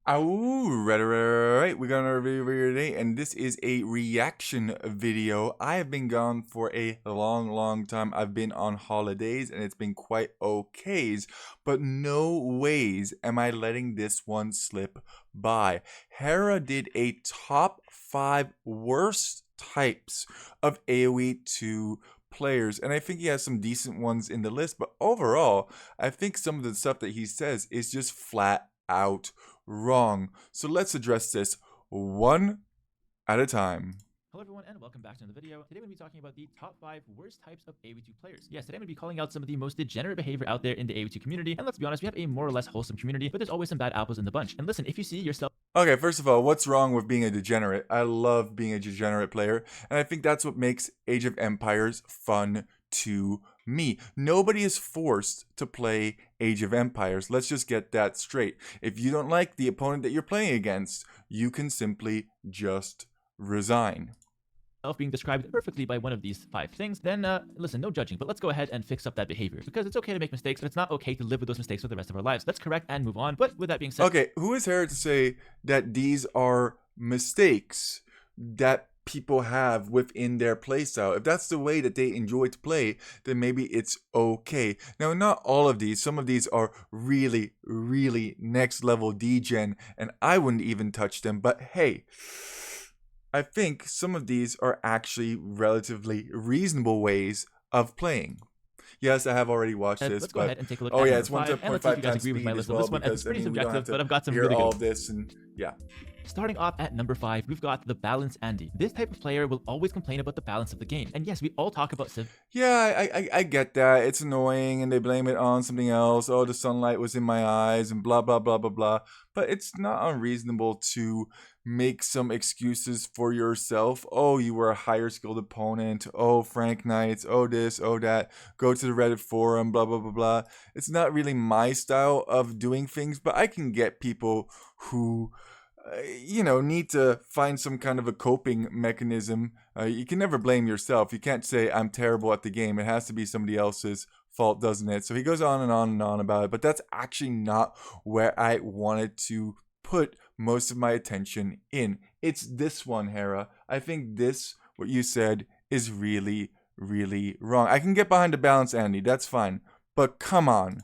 Alright, we got another video for you today, and this is a reaction video. I have been gone for a long time. I've been on holidays, and it's been quite okays, but no ways am I letting this one slip by. Hera did a top 5 worst types of AoE 2 players, and I think he has some decent ones in the list, but overall, I think some of the stuff that he says is just flat out wrong. So let's address this one at a time. Hello everyone and welcome back to another video. Today we're going to be talking about the top 5 worst types of AoE2 players. Yes, today I'm going to be calling out some of the most degenerate behavior out there in the AoE2 community. And let's be honest, we have a more or less wholesome community, but there's always some bad apples in the bunch. And listen, if you see yourself... Okay, first of all, what's wrong with being a degenerate? I love being a degenerate player, and I think that's what makes Age of Empires fun to me. Nobody is forced to play Age of Empires. Let's just get that straight. If you don't like the opponent that you're playing against, you can simply just resign. Being described perfectly by one of these 5 things, then listen, no judging, but let's go ahead and fix up that behavior, because it's okay to make mistakes, but it's not okay to live with those mistakes for the rest of our lives. Let's correct and move on. But with that being said, okay, who is Hera to say that these are mistakes that people have within their playstyle? If that's the way that they enjoy to play, then maybe it's okay. Now, not all of these. Some of these are really next level degen, and I wouldn't even touch them. But hey, I think some of these are actually relatively reasonable ways of playing. Yes, I have already watched this. Let's go ahead and take a look. Oh at yeah, it's 1.5 and let's see if you guys agree with my list on this one. And it's pretty subjective, but I've got some really good all of this, and yeah. Starting off at number 5, we've got the Balance Andy. This type of player will always complain about the balance of the game. And yes, we all talk about Civs. Yeah, I get that. It's annoying, and they blame it on something else. Oh, the sunlight was in my eyes, and blah, blah, blah, blah, blah. But it's not unreasonable to make some excuses for yourself. Oh, you were a higher skilled opponent. Oh, Frank Knights. Oh, this, oh, that. Go to the Reddit forum, blah, blah, blah, blah. It's not really my style of doing things, but I can get people who... need to find some kind of a coping mechanism. You can never blame yourself. You can't say, I'm terrible at the game. It has to be somebody else's fault, doesn't it? So he goes on and on and on about it, but that's actually not where I wanted to put most of my attention in. It's this one, Hera. I think this, what you said, is really wrong. I can get behind the balance, Andy. That's fine. But come on.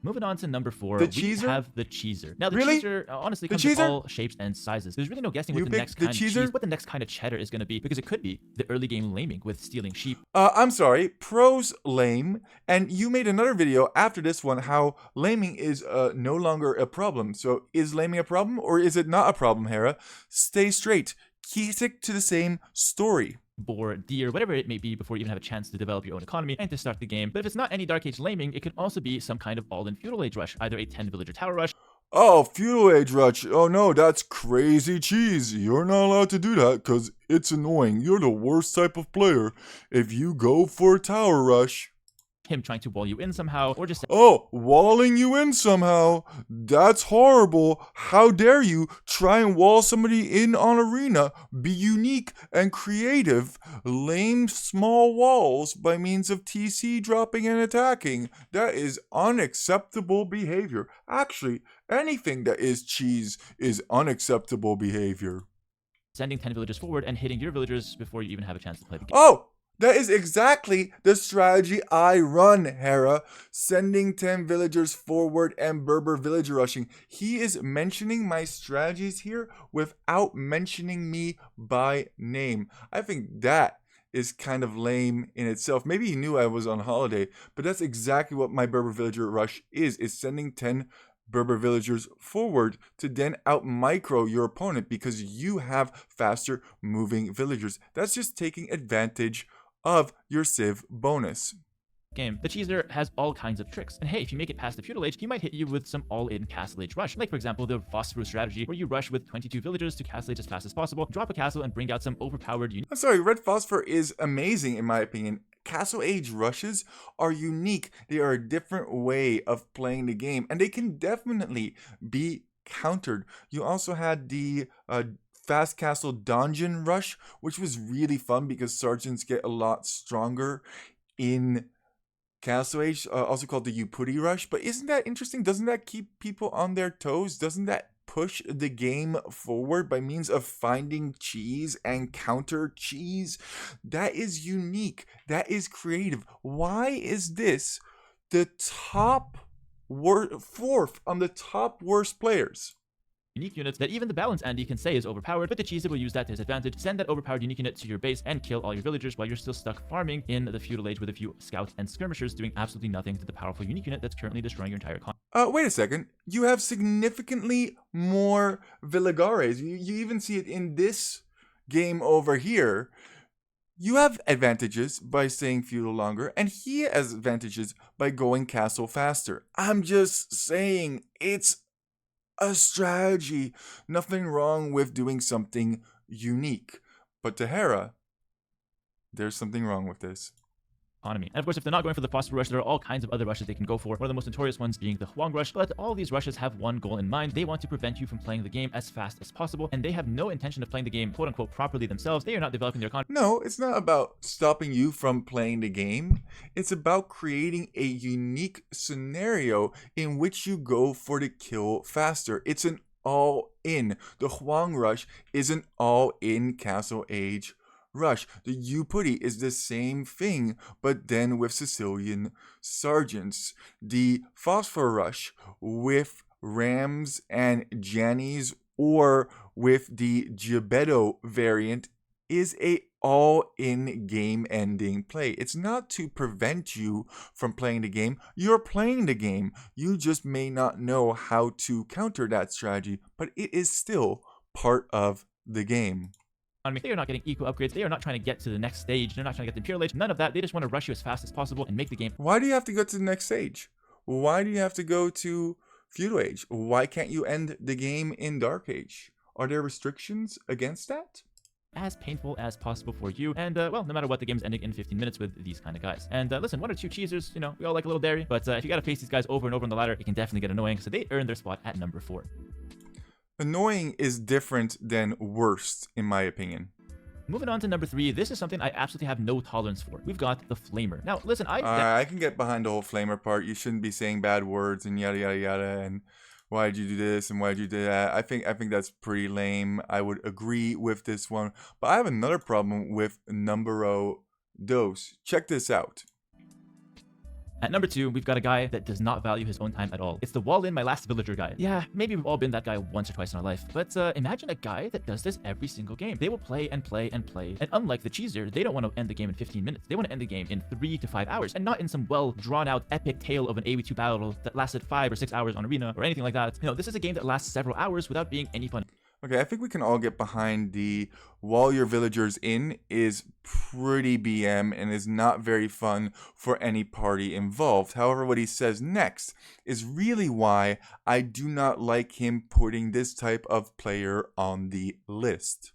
Moving on to number 4, we have the Cheeser. Now, the really? Cheeser honestly comes in all shapes and sizes. There's really no guessing what the next kind of cheese, what the next kind of cheddar is going to be, because it could be the early game laming with stealing sheep. I'm sorry, pros lame, and you made another video after this one how laming is no longer a problem. So is laming a problem, or is it not a problem, Hera? Stay straight. Stick to the same story. Boar, deer, whatever it may be, before you even have a chance to develop your own economy and to start the game. But if it's not any Dark Age laming, it could also be some kind of all-in Feudal Age rush, either a 10 villager tower rush. Oh, Feudal Age rush. Oh no, that's crazy cheese. You're not allowed to do that because it's annoying. You're the worst type of player if you go for a tower rush. Him trying to wall you in somehow, or just walling you in somehow. That's horrible. How dare you try and wall somebody in on arena? Be unique and creative. Lame small walls by means of TC dropping and attacking. That is unacceptable behavior. Actually, anything that is cheese is unacceptable behavior. Sending 10 villagers forward and hitting your villagers before you even have a chance to play the game. Oh! That is exactly the strategy I run, Hera. Sending 10 villagers forward and Berber villager rushing. He is mentioning my strategies here without mentioning me by name. I think that is kind of lame in itself. Maybe he knew I was on holiday, but that's exactly what my Berber villager rush is sending 10 Berber villagers forward to then out micro your opponent because you have faster moving villagers. That's just taking advantage of your Civ bonus. Game. The Cheeser has all kinds of tricks, and hey, if you make it past the Feudal Age, he might hit you with some all-in Castle Age rush, like for example the Phosphorus strategy, where you rush with 22 villagers to Castle Age as fast as possible, drop a castle, and bring out some overpowered units. I'm sorry, Red Phosphor is amazing in my opinion. Castle Age rushes are unique. They are a different way of playing the game, and they can definitely be countered. You also had the Fast Castle Dungeon Rush, which was really fun because sergeants get a lot stronger in Castle Age, also called the Upudi Rush. But isn't that interesting? Doesn't that keep people on their toes? Doesn't that push the game forward by means of finding cheese and counter cheese? That is unique. That is creative. Why is this the top fourth on the top worst players? Unique units that even the balance Andy can say is overpowered, but the cheese will use that to his advantage, send that overpowered unique unit to your base, and kill all your villagers while you're still stuck farming in the feudal age with a few scouts and skirmishers doing absolutely nothing to the powerful unique unit that's currently destroying your entire con. Wait a second. You have significantly more Villaгаres. You even see it in this game over here. You have advantages by staying feudal longer, and he has advantages by going castle faster. I'm just saying, it's a strategy. Nothing wrong with doing something unique. But to Hera, there's something wrong with this. Economy. And of course, if they're not going for the phosphor rush, there are all kinds of other rushes they can go for. One of the most notorious ones being the Huang rush. But all these rushes have one goal in mind. They want to prevent you from playing the game as fast as possible, and they have no intention of playing the game quote unquote properly themselves. They are not developing their economy. No, it's not about stopping you from playing the game. It's about creating a unique scenario in which you go for the kill faster. It's an all-in. The Huang rush is an all-in Castle Age rush. The Upudi is the same thing, but then with Sicilian sergeants. The Phosphor rush with Rams and Jannies, or with the Gebetto variant, is a all-in game-ending play. It's not to prevent you from playing the game. You're playing the game. You just may not know how to counter that strategy, but it is still part of the game. They are not getting eco upgrades. They are not trying to get to the next stage. They're not trying to get the Imperial Age. None of that. They just want to rush you as fast as possible and make the game. Why do you have to go to the next stage? Why do you have to go to Feudal Age? Why can't you end the game in Dark Age? Are there restrictions against that? As painful as possible for you, and well, no matter what, the game's ending in 15 minutes with these kind of guys. And listen, 1 or 2 cheesers, you know, we all like a little dairy, but if you gotta face these guys over and over on the ladder, it can definitely get annoying, so they earn their spot at number 4. Annoying is different than worst, in my opinion. Moving on to number 3, this is something I absolutely have no tolerance for. We've got the Flamer. Now, listen, I can get behind the whole Flamer part. You shouldn't be saying bad words and yada yada yada, and why did you do this and why did you do that? I think that's pretty lame. I would agree with this one, but I have another problem with numero dos. Check this out. At number 2, we've got a guy that does not value his own time at all. It's the wall in my last villager guy. Yeah, maybe we've all been that guy once or twice in our life, but imagine a guy that does this every single game. They will play and play and play, and unlike the cheeser, they don't want to end the game in 15 minutes. They want to end the game in 3 to 5 hours, and not in some well drawn out epic tale of an AoE2 battle that lasted 5 or 6 hours on arena or anything like that. You know, this is a game that lasts several hours without being any fun. Okay, I think we can all get behind the wall your villagers in is pretty BM and is not very fun for any party involved. However, what he says next is really why I do not like him putting this type of player on the list.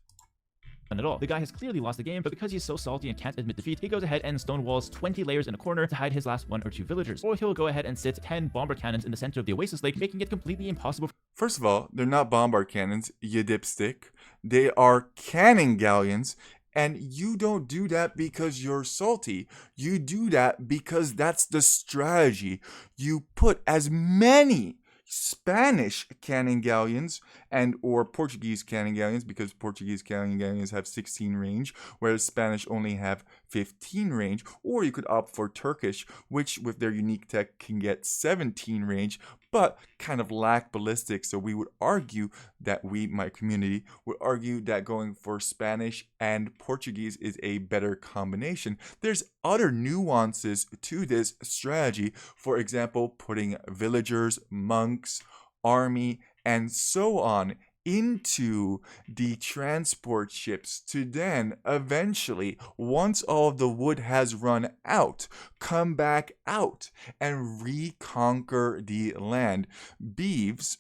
At all. The guy has clearly lost the game, but because he's so salty and can't admit defeat, he goes ahead and stonewalls 20 layers in a corner to hide his last 1 or 2 villagers. Or he'll go ahead and sit 10 bomber cannons in the center of the Oasis Lake, making it completely impossible. First of all, they're not bombard cannons, you dipstick. They are cannon galleons, and you don't do that because you're salty. You do that because that's the strategy. You put as many Spanish cannon galleons and or Portuguese cannon galleons, because Portuguese cannon galleons have 16 range, whereas Spanish only have 15 range, or you could opt for Turkish, which with their unique tech can get 17 range, but kind of lack ballistics. So we would argue that my community would argue that going for Spanish and Portuguese is a better combination. There's other nuances to this strategy. For example, putting villagers, monks, army, and so on into the transport ships to then eventually, once all of the wood has run out, come back out and reconquer the land. Beeves,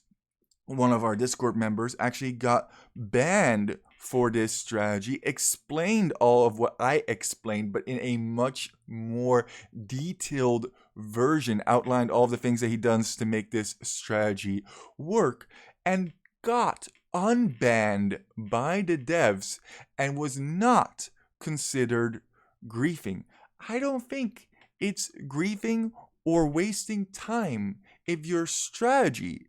one of our Discord members, actually got banned for this strategy, explained all of what I explained, but in a much more detailed version, outlined all of the things that he does to make this strategy work, and got unbanned by the devs and was not considered griefing. I don't think It's grieving or wasting time if your strategy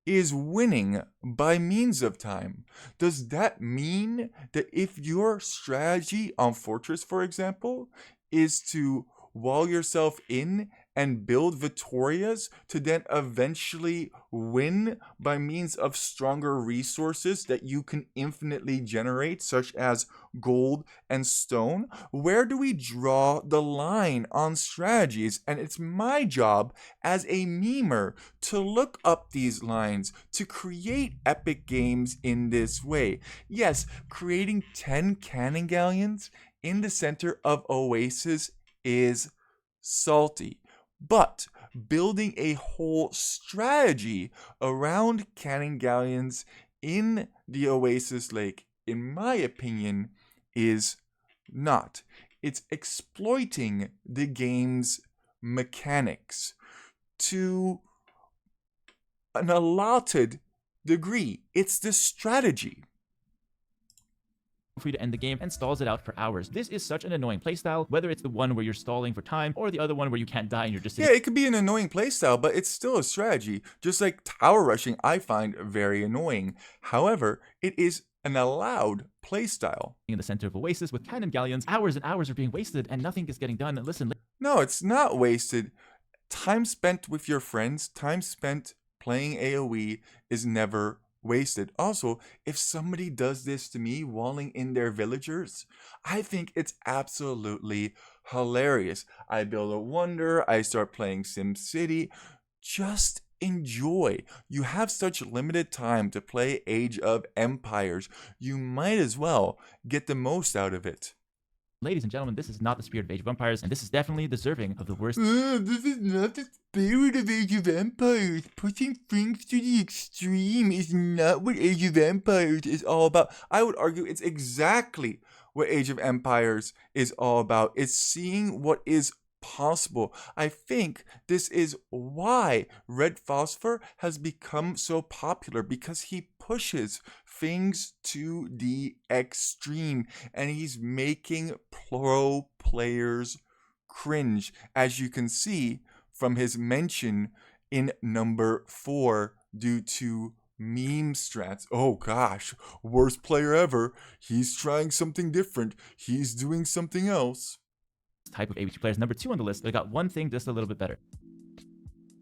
is winning by means of time. Does that mean that if your strategy on Fortress, for example, is to wall yourself in and build Victorias to then eventually win by means of stronger resources that you can infinitely generate, such as gold and stone? Where do we draw the line on strategies? And it's my job as a memer to look up these lines, to create epic games in this way. Yes, creating 10 cannon galleons in the center of Oasis is salty. But building a whole strategy around cannon galleons in the Oasis Lake, in my opinion, is not. It's exploiting the game's mechanics to an allotted degree. It's the strategy. For you to end the game and stalls it out for hours. This is such an annoying playstyle, whether it's the one where you're stalling for time or the other one where you can't die and you're just Yeah, it could be an annoying playstyle, but it's still a strategy. Just like tower rushing, I find very annoying. However, it is an allowed playstyle. in the center of Oasis with cannon galleons. Hours and hours are being wasted and nothing is getting done. Listen, No, it's not wasted. Time spent with your friends, time spent playing AoE is never wasted. Also, if somebody does this to me, walling in their villagers, I think it's absolutely hilarious. I build a wonder, I start playing SimCity. Just enjoy. You have such limited time to play Age of Empires. You might as well get the most out of it. ladies and gentlemen, this is not the spirit of Age of Empires, and this is definitely deserving of the worst. This is not the spirit of Age of Empires. Pushing things to the extreme is not what Age of Empires is all about. I would argue it's exactly what Age of Empires is all about. It's seeing what is possible. I think this is why Red Phosphor has become so popular, because he pushes things to the extreme and he's making pro players cringe, as you can see from his mention in number 4 due to meme strats. Oh gosh, worst player ever. He's trying something different. He's doing something else. Type of AV2 players. Number 2 on the list, I got one thing just a little bit better.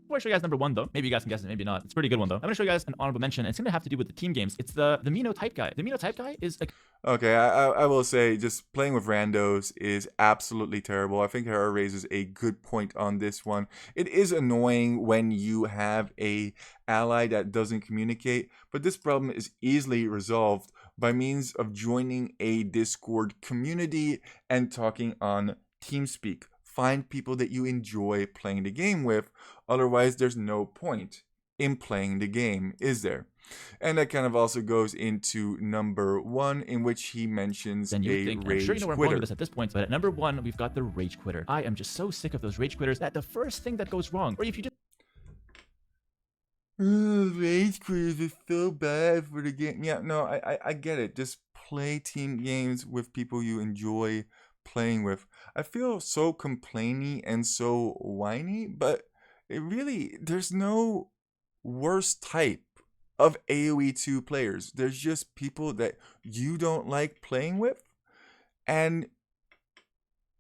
Before I show you guys number 1 though, maybe you guys can guess it, maybe not. It's a pretty good one though. I'm gonna show you guys an honorable mention. It's gonna have to do with the team games. It's the Mino type guy. The Mino type guy is a Okay, I will say just playing with randos is absolutely terrible. I think Hera raises a good point on this one. It is annoying when you have a ally that doesn't communicate, but this problem is easily resolved by means of joining a Discord community and talking on TeamSpeak. Find people that you enjoy playing the game with, otherwise there's no point in playing the game, is there? And that kind of also goes into number 1, in which he mentions than you a think. I'm rage sure you know where I'm going quitter. with this at this point, but at number 1, we've got the rage quitter. I am just so sick of those rage quitters that the first thing that goes wrong, or if you just Rage quitters is so bad for the game. Yeah, no, I get it. Just play team games with people you enjoy playing with. I feel so complainy and so whiny, but it really, there's no worst type of AoE 2 players. There's just people that you don't like playing with, and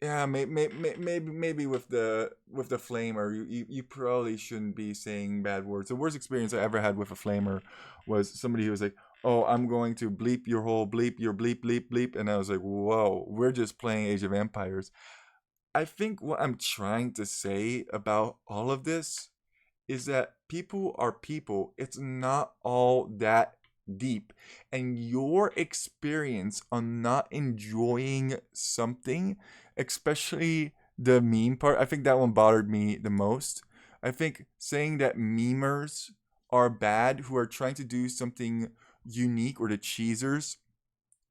yeah, maybe with the flamer, you probably shouldn't be saying bad words. The worst experience I ever had with a flamer was somebody who was like, "Oh, I'm going to bleep your whole bleep, your bleep bleep bleep," and I was like, "Whoa, we're just playing Age of Empires." I think what I'm trying to say about all of this is that people are people. It's not all that deep. And your experience on not enjoying something, especially the meme part, I think that one bothered me the most. I think saying that memers are bad who are trying to do something unique, or the cheesers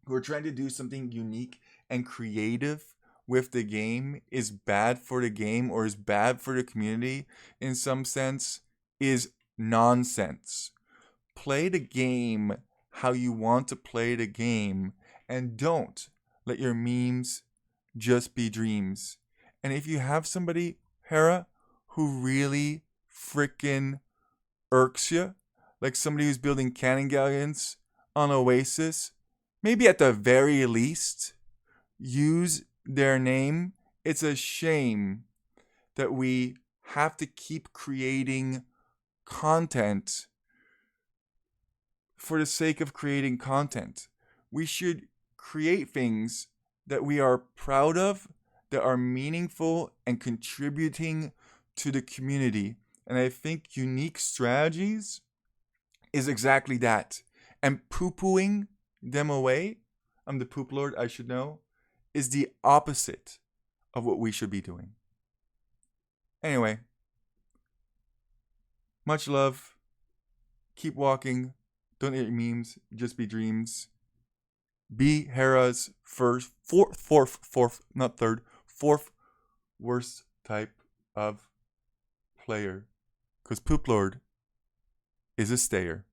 who are trying to do something unique and creative with the game, is bad for the game or is bad for the community in some sense is nonsense. Play the game how you want to play the game, and don't let your memes just be dreams. And if you have somebody Hera, who really freaking irks you? Like somebody who's building cannon galleons on Oasis? Maybe at the very least, use their name. It's a shame that we have to keep creating content for the sake of creating content. We should create things that we are proud of, that are meaningful and contributing to the community. And I think unique strategies is exactly that. And poo-pooing them away, I'm the poop lord, I should know, is the opposite of what we should be doing. Anyway, much love. Keep walking. Don't eat memes. Just be dreams. Be Hera's fourth worst type of player. Because Poop Lord is a stayer.